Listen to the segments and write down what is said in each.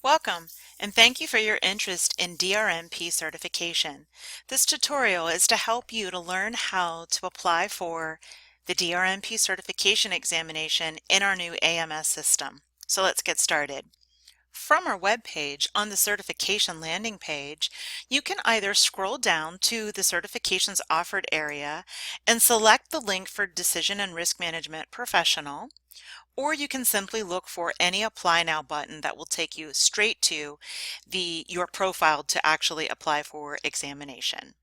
Welcome, and thank you for your interest in DRMP certification. This tutorial is to help you to learn how to apply for the DRMP certification examination in our new AMS system. So let's get started. From our web page on the certification landing page, you can either scroll down to the certifications offered area and select the link for Decision and Risk Management Professional, or you can simply look for any Apply Now button that will take you straight to your profile to actually apply for examination.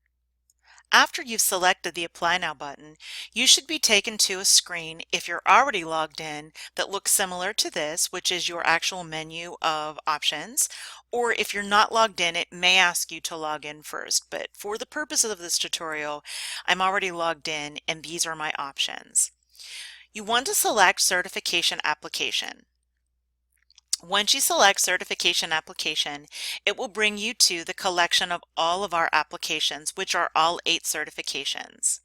After you've selected the Apply Now button, you should be taken to a screen, if you're already logged in, that looks similar to this, which is your actual menu of options. Or if you're not logged in, it may ask you to log in first. But for the purposes of this tutorial, I'm already logged in and these are my options. You want to select Certification Application. Once you select Certification Application, it will bring you to the collection of all of our applications, which are all 8 certifications.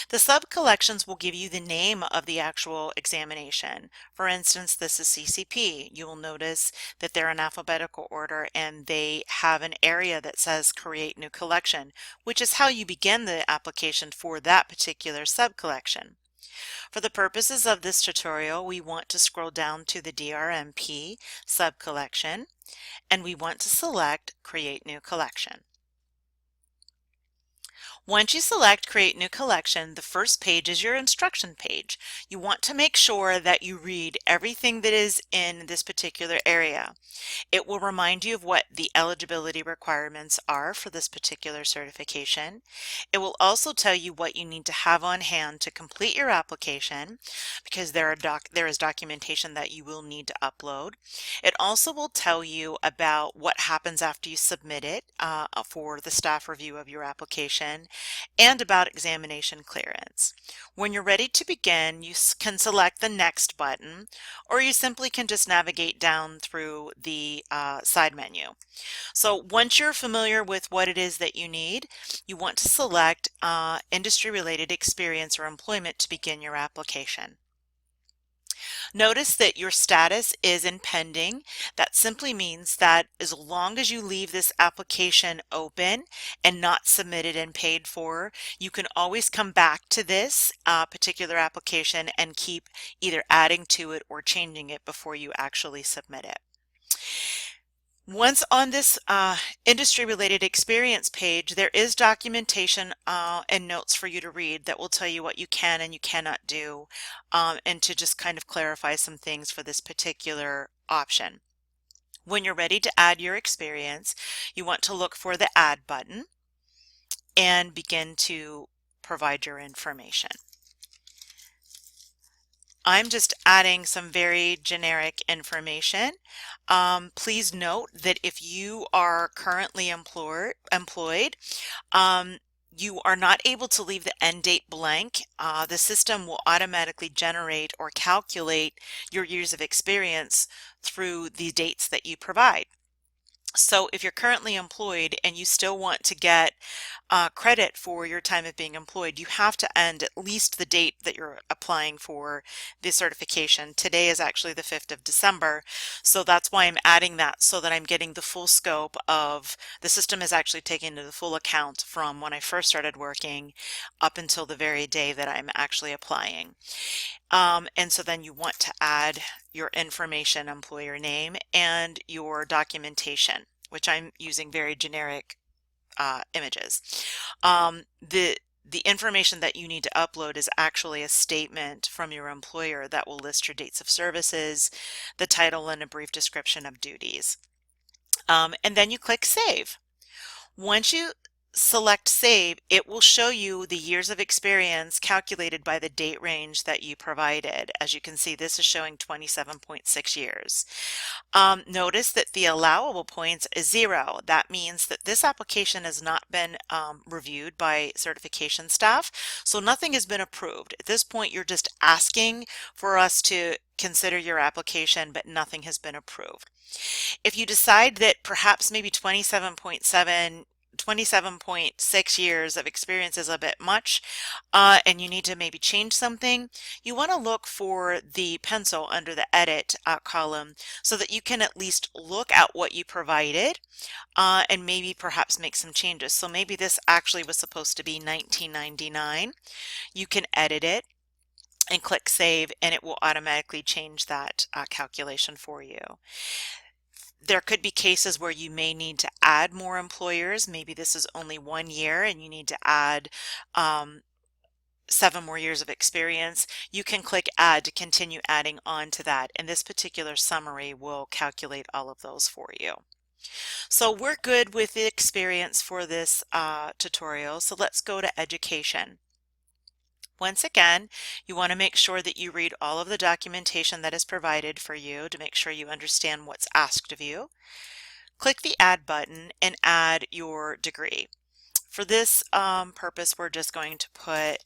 The sub-collections will give you the name of the actual examination. For instance, this is CCP. You will notice that they're in alphabetical order and they have an area that says Create New Collection, which is how you begin the application for that particular sub-collection. For the purposes of this tutorial, we want to scroll down to the DRMP sub-collection, and we want to select Create New Collection. Once you select Create New Collection, the first page is your instruction page. You want to make sure that you read everything that is in this particular area. It will remind you of what the eligibility requirements are for this particular certification. It will also tell you what you need to have on hand to complete your application, because there is documentation that you will need to upload. It also will tell you about what happens after you submit it for the staff review of your application, and about examination clearance. When you're ready to begin, you can select the Next button, or you simply can just navigate down through the side menu. So once you're familiar with what it is that you need, you want to select industry-related experience or employment to begin your application. Notice that your status is in pending. That simply means that as long as you leave this application open and not submitted and paid for, you can always come back to this particular application and keep either adding to it or changing it before you actually submit it. Once on this industry-related experience page, there is documentation and notes for you to read that will tell you what you can and you cannot do, and to just kind of clarify some things for this particular option. When you're ready to add your experience, you want to look for the Add button and begin to provide your information. I'm just adding some very generic information. Please note that if you are currently employed, you are not able to leave the end date blank. The system will automatically generate or calculate your years of experience through the dates that you provide. So if you're currently employed and you still want to get credit for your time of being employed, you have to end at least the date that you're applying for the certification. Today is actually the 5th of December, so that's why I'm adding that, so that I'm getting the full scope of the system is actually taking the full account from when I first started working up until the very day that I'm actually applying. And so then you want to add your information, employer name, and your documentation, which I'm using very generic images. The information that you need to upload is actually a statement from your employer that will list your dates of services, the title, and a brief description of duties. And then you click Save. Once you select Save, it will show you the years of experience calculated by the date range that you provided. As you can see, this is showing 27.6 years. Notice that the allowable points is 0. That means that this application has not been reviewed by certification staff, so nothing has been approved. At this point, you're just asking for us to consider your application, but nothing has been approved. If you decide that perhaps maybe 27.7 27.6 years of experience is a bit much, and you need to maybe change something, you want to look for the pencil under the edit column so that you can at least look at what you provided and maybe perhaps make some changes. So maybe this actually was supposed to be 1999. You can edit it and click save, and it will automatically change that calculation for you. There could be cases where you may need to add more employers. Maybe this is only 1 year and you need to add 7 more years of experience. You can click add to continue adding on to that, and this particular summary will calculate all of those for you. So we're good with the experience for this tutorial, so let's go to education. Once again, you want to make sure that you read all of the documentation that is provided for you to make sure you understand what's asked of you. Click the Add button and add your degree. For this purpose, we're just going to put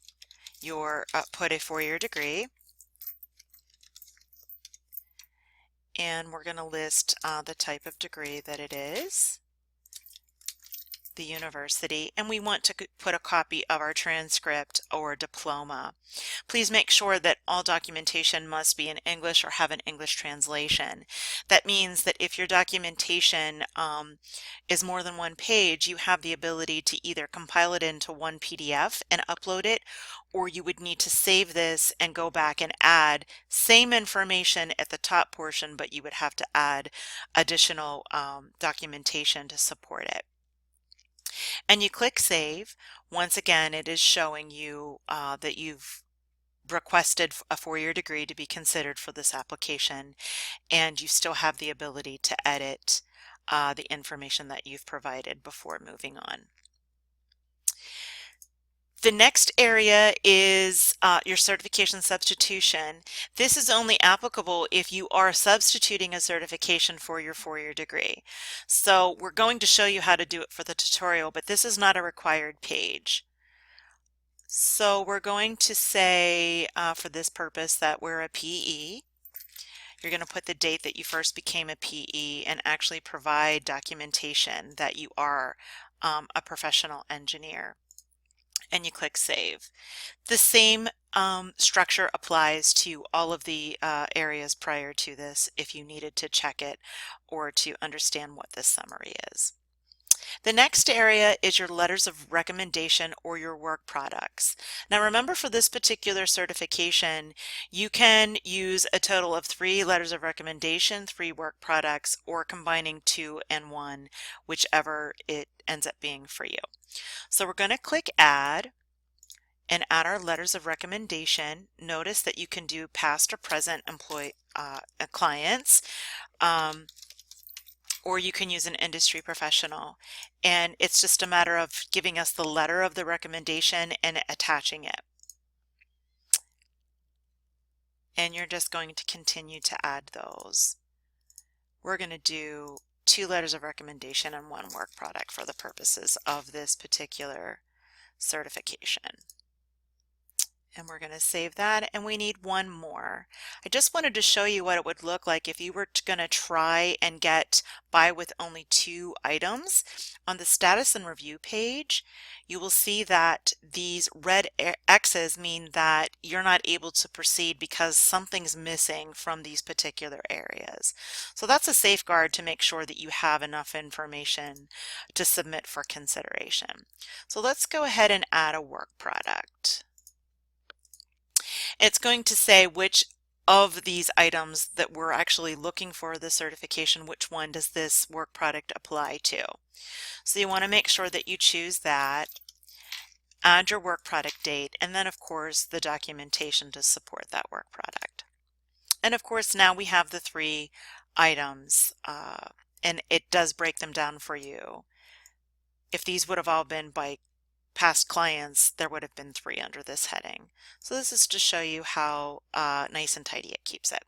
a 4-year degree, and we're going to list the type of degree that it is, the university, and we want to put a copy of our transcript or diploma. Please make sure that all documentation must be in English or have an English translation. That means that if your documentation is more than 1 page, you have the ability to either compile it into one PDF and upload it, or you would need to save this and go back and add same information at the top portion, but you would have to add additional documentation to support it. And you click save. Once again, it is showing you that you've requested a 4-year degree to be considered for this application, and you still have the ability to edit the information that you've provided before moving on. The next area is your certification substitution. This is only applicable if you are substituting a certification for your 4-year degree. So we're going to show you how to do it for the tutorial, but this is not a required page. So we're going to say for this purpose that we're a PE. You're going to put the date that you first became a PE and actually provide documentation that you are a professional engineer. And you click save. The same structure applies to all of the areas prior to this if you needed to check it or to understand what this summary is. The next area is your letters of recommendation or your work products. Now remember, for this particular certification, you can use a total of 3 letters of recommendation, 3 work products, or combining 2 and 1, whichever it ends up being for you. So we're going to click add and add our letters of recommendation. Notice that you can do past or present clients, or you can use an industry professional, and it's just a matter of giving us the letter of the recommendation and attaching it. And you're just going to continue to add those. We're going to do 2 letters of recommendation and 1 work product for the purposes of this particular certification. And we're going to save that, and we need 1 more. I just wanted to show you what it would look like if you were going to try and get by with only 2 items. On the status and review page, you will see that these red X's mean that you're not able to proceed because something's missing from these particular areas. So that's a safeguard to make sure that you have enough information to submit for consideration. So let's go ahead and add a work product. It's going to say which of these items that we're actually looking for the certification, which one does this work product apply to. So you want to make sure that you choose that, add your work product date, and then of course the documentation to support that work product. And of course now we have the 3 items, and it does break them down for you. If these would have all been by past clients, there would have been 3 under this heading. So this is to show you how nice and tidy it keeps it.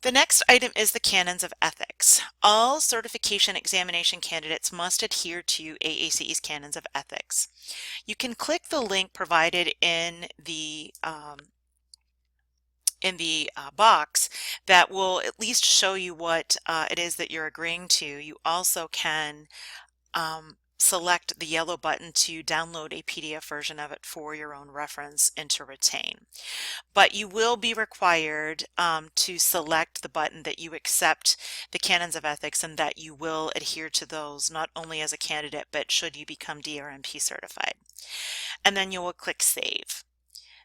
The next item is the canons of ethics. All certification examination candidates must adhere to AACE's canons of ethics. You can click the link provided in the box that will at least show you what it is that you're agreeing to. You also can select the yellow button to download a PDF version of it for your own reference and to retain. But you will be required to select the button that you accept the canons of ethics and that you will adhere to those not only as a candidate but should you become DRMP certified. And then you will click Save.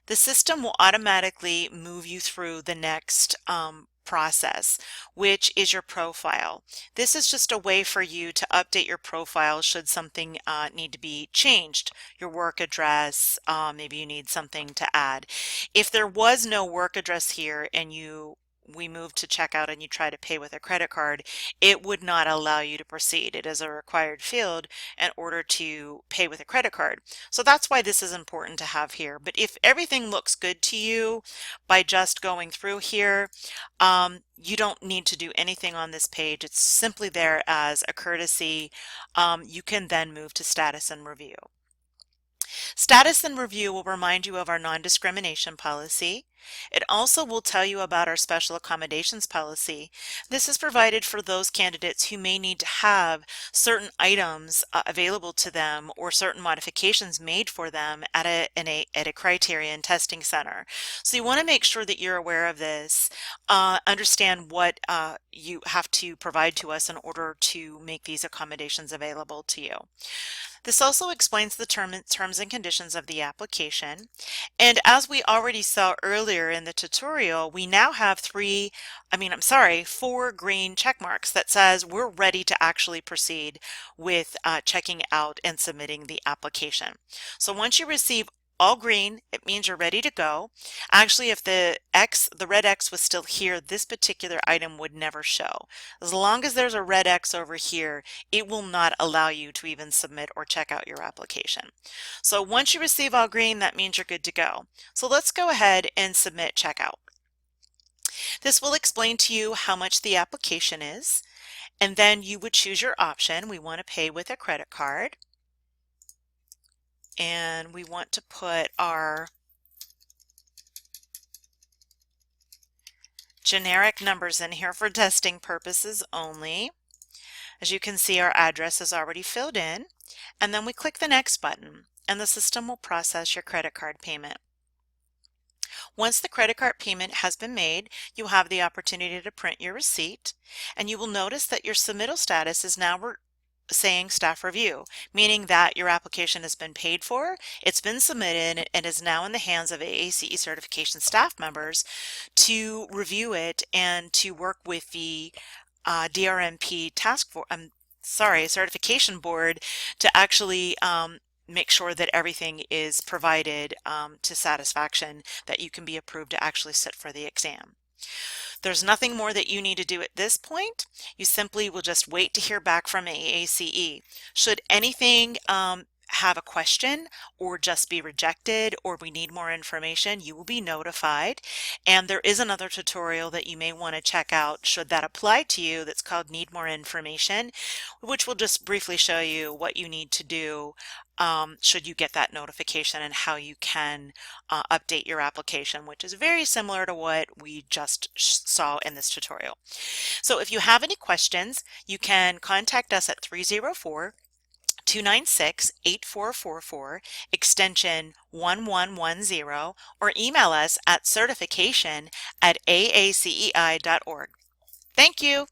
The system will automatically move you through the next process, which is your profile. This is just a way for you to update your profile should something need to be changed, your work address, maybe you need something to add. If there was no work address here and we moved to checkout and you try to pay with a credit card, it would not allow you to proceed. It is a required field in order to pay with a credit card. So that's why this is important to have here. But if everything looks good to you by just going through here, you don't need to do anything on this page. It's simply there as a courtesy. You can then move to status and review. Status and review will remind you of our non-discrimination policy. It also will tell you about our special accommodations policy. This is provided for those candidates who may need to have certain items available to them or certain modifications made for them at a criterion testing center. So you want to make sure that you're aware of this, understand what you have to provide to us in order to make these accommodations available to you. This also explains the terms and conditions of the application. And as we already saw earlier in the tutorial, we now have four green check marks that says we're ready to actually proceed with checking out and submitting the application. So once you receive all green, it means you're ready to go. Actually, if the red X was still here, this particular item would never show. As long as there's a red X over here, it will not allow you to even submit or check out your application. So once you receive all green, that means you're good to go. So let's go ahead and submit checkout. This will explain to you how much the application is, and then you would choose your option. We want to pay with a credit card. And we want to put our generic numbers in here for testing purposes only. As you can see, our address is already filled in, and then we click the next button and the system will process your credit card payment. Once the credit card payment has been made, you'll have the opportunity to print your receipt, and you will notice that your submittal status is now saying staff review, meaning that your application has been paid for, it's been submitted, and is now in the hands of AACE certification staff members to review it and to work with the DRMP certification board to actually make sure that everything is provided to satisfaction, that you can be approved to actually sit for the exam. There's nothing more that you need to do at this point. You simply will just wait to hear back from AACE. Should anything have a question or just be rejected or we need more information, you will be notified. And there is another tutorial that you may want to check out should that apply to you that's called Need More Information, which will just briefly show you what you need to do should you get that notification and how you can update your application, which is very similar to what we just saw in this tutorial. So if you have any questions, you can contact us at 304-296-8444, extension 1110, or email us at certification@aacei.org. Thank you.